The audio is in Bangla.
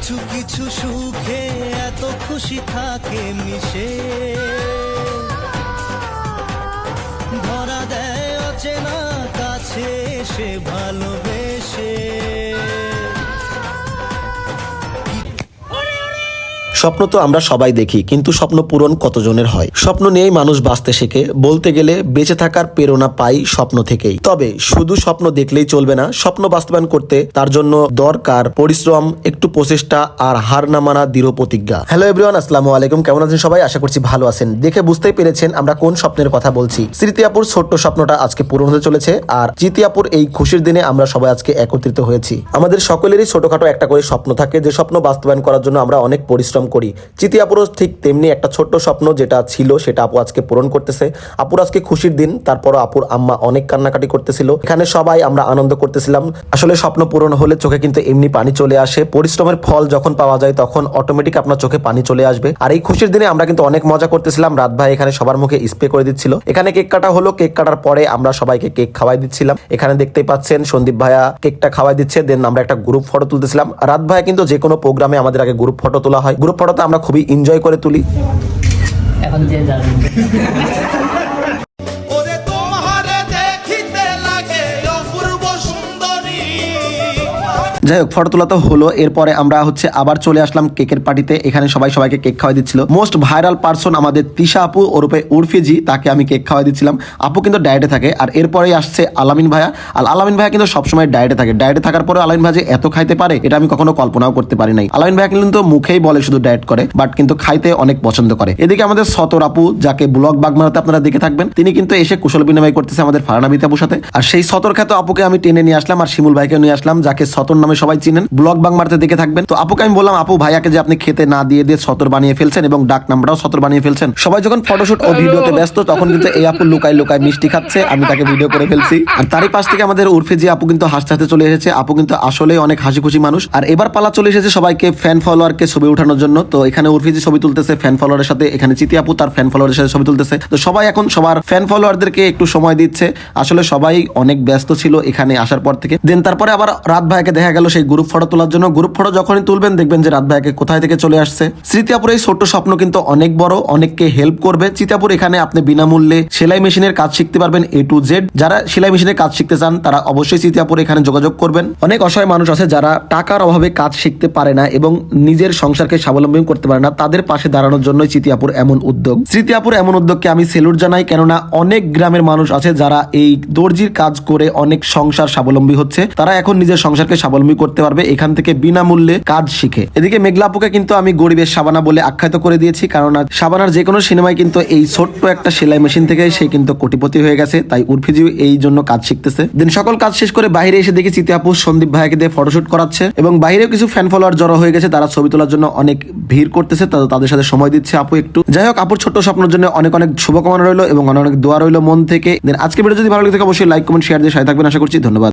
কিছু কিছু সুখে এত খুশি থাকে মিশে, ধরা দেয় অচেনা কাছে এসে ভালোবেসে। স্বপ্ন তো আমরা সবাই দেখি, কিন্তু স্বপ্ন পূরণ কতজনের হয়? স্বপ্ন নিয়েই মানুষ বাঁচতে শেখে। বলতে গেলে বেঁচে থাকার প্রেরণা পাই স্বপ্ন থেকেই। তবে শুধু স্বপ্ন দেখলেই চলবে না, স্বপ্ন বাস্তবায়ন করতে তার জন্য দরকার পরিশ্রম, একটু প্রচেষ্টা আর হার না মানা দৃঢ় প্রতিজ্ঞা। হ্যালো এভরিওয়ান, আসসালামু আলাইকুম। কেমন আছেন সবাই? আশা করছি ভালো আছেন। দেখে বুঝতেই পেরেছেন আমরা কোন স্বপ্নের কথা বলছি। স্মৃতি আপুর ছোট্ট স্বপ্নটা আজকে পূরণ হতে চলেছে, আর জিতি আপুর এই খুশির দিনে আমরা সবাই আজকে একত্রিত হয়েছি। আমাদের সকলেরই ছোটখাটো একটা করে স্বপ্ন থাকে, যে স্বপ্ন বাস্তবায়ন করার জন্য আমরা অনেক পরিশ্রম করি। চিতি আপুরও ঠিক তেমনি একটা ছোট্ট স্বপ্ন যেটা ছিল সেটা আপু আজকে পূরণ করতেছে। আপুর আজকে খুশির দিন, তারপরও আপুর আম্মা অনেক কান্নাকাটি করতেছিল। এখানে সবাই আমরা আনন্দ করতেছিলাম। আসলে স্বপ্ন পূরণ হলে চোখে কিন্তু এমনি পানি চলে আসে। পরিশ্রমের ফল যখন পাওয়া যায় তখন অটোমেটিক আপনার চোখে পানি চলে আসবে। আর এই খুশির দিনে আমরা কিন্তু অনেক মজা করতেছিলাম। রাত ভাই এখানে সবার মুখে স্প্রে করে দিচ্ছিল। এখানে কেক কাটা হলো, কেক কাটার পরে আমরা সবাইকে কেক খাওয়াই দিচ্ছিলাম। এখানে দেখতেই পাচ্ছেন সন্দীপ ভাইয়া কেকটা খাওয়াই দিচ্ছে, দেন আমরা একটা গ্রুপ ফটো তুলতেছিলাম। রাত ভাই কিন্তু যে কোনো প্রোগ্রামে আমাদের আগে গ্রুপ ফটো তোলা হয়। গ্রুপ ফটোতে আমরা খুবই এনজয় করে তুলি। এখন যে যাবে যাই হোক, ফটো তোলা তো হলো। এরপরে আমরা আবার চলে আসলাম কেকের পার্টিতে। এখানে সবাই সবাইকে কেক খাওয়াই দিচ্ছিল। মোস্ট ভাইরাল পারসন আমাদের তিশা আপু ওরূপে উর্ফিজি, তাকে আমি কেক খাওয়াই দিচ্ছিলাম। আপু কিন্তু ডায়েটে থাকে। আর এরপরেই আসছে আলামিন ভাইয়া। আর আলামিন ভাইয়া কিন্তু সবসময় ডায়েটে থাকে। ডায়েটে থাকার পরে আলামিন ভাই যে এত খাইতে পারে এটা আমি কখনো কল্পনাও করতে পারি নাই। আলামিন ভাইয়া কিন্তু মুখেই বলে শুধু ডায়েট করে, বাট কিন্তু খাইতে অনেক পছন্দ করে। এদিকে আমাদের সতর আপু, যাকে ব্লগ বাগমারাতে আপনারা দেখে থাকবেন, তিনি কিন্তু এসে কুশল বিনিময় করতেছে আমাদের ফারানাবিত আপুর সাথে। আর সেই সতর খ্যাত আপুকে আমি টেনে নিয়ে আসলাম, আর শিমুল ভাইকে নিয়ে আসলাম, যাকে সতর নামে সবাই চিনেন। ব্লগ বাংমারতে দেখে থাকবেন। তো আপুকে আমি বললাম, আপু ভাইয়াকে যে আপনি খেতে না দিয়ে সতর বানিয়ে ফেলছেন এবং ডাক নাম্বারটাও সতর বানিয়ে ফেলছেন। সবাই যখন ফটোশুট ও ভিডিওতে ব্যস্ত তখন কিন্তু এই আপু লুকাই লুকাই মিষ্টি খাচ্ছে, আমি তাকে ভিডিও করে ফেলছি। আর তারই পাশ থেকে আমাদের উর্ফিজি আপু কিন্তু হাসতে হাসতে চলে এসেছে। আপু কিন্তু আসলেই অনেক হাসি খুশি মানুষ। আর এবার পালা চলে এসেছে সবাইকে ফ্যান ফলোয়ারকে ছবি উঠানোর জন্য। তো এখানে উর্ফিজি ছবি তুলতেছে ফ্যান ফলোয়ারের সাথে, এখানে চিতি আপু তার ফ্যান ফলোয়ারের সাথে ছবি তুলতেছে। তো সবাই এখন সবার ফ্যান ফলোয়ারদেরকে একটু সময় দিচ্ছে। আসলে সবাই অনেক ব্যস্ত ছিল এখানে আসার পর থেকে। দেন তারপরে আবার রাত ভাইকে দেখা গেল সেই গ্রুপ ফটো তোলার জন্য। গ্রুপ ফটো যখনই তুলবেন দেখবেন যে রাত ভাইকে কোথায় থেকে চলে আসছে। স্মৃতি আপুর এই ছোট্ট স্বপ্ন কিন্তু অনেক বড়, অনেককে হেল্প করবে। চিতাপুর এখানে আপনি বিনামূল্যে সেলাই মেশিনের কাজ শিখতে পারবেন A to Z। যারা সেলাই মেশিনের কাজ শিখতে চান তারা অবশ্যই চিতাপুর এখানে যোগাযোগ করবেন। অনেক অসহায় মানুষ আছে যারা টাকার অভাবে কাজ শিখতে পারে না এবং নিজের সংসারকে স্বাবলম্বী করতে পারে না, তাদের পাশে দাঁড়ানোর জন্যই চিতিয়াপুর এমন উদ্যোগ। চিতিয়াপুর এমন উদ্যোগকে আমি সেলুট জানাই, কেননা অনেক গ্রামের মানুষ আছে যারা এই দর্জির কাজ করে অনেক সংসার স্বাবলম্বী হচ্ছে। তারা এখন নিজের সংসারকে স্বাবলম্বী করতে পারবে এখান থেকে বিনামূল্যে কাজ শিখে। এদিকে মেঘলাপুকে কিন্তু আমি গরিবের সাবানা বলে আখ্যায়িত করে দিয়েছি, কারণ সাবানার যে কোনো সিনেমায় কিন্তু এই ছোট্ট একটা সেলাই মেশিন থেকে সে কিন্তু কোটিপতি হয়ে গেছে। তাই উর্ফিজিও এই জন্য কাজ শিখতেছে। দিন সকল কাজ শেষ করে বাইরে এসে দেখি চিতি আপু সন্দীপ ভাইকে দিয়ে ফটোশুট করাচ্ছে এবং বাইরেও কিছু ফ্যান ফলোয়ার জড়ো হয়ে গেছে, তারা ছবি তোলার জন্য অনেক ভিড় করতেছে। তাদের সাথে সময় দিচ্ছে আপু একটু। যাই হোক, আপুর ছোট্ট স্বপ্নের জন্য অনেক অনেক শুভকামনা রইলো এবং অনেক অনেক দোয়া রইলো মন থেকে। আজকে ভিডিও যদি ভালো লাগে থাকে অবশ্যই লাইক কমেন্ট শেয়ার দিয়ে সাথে থাকবেন আশা করছি। ধন্যবাদ।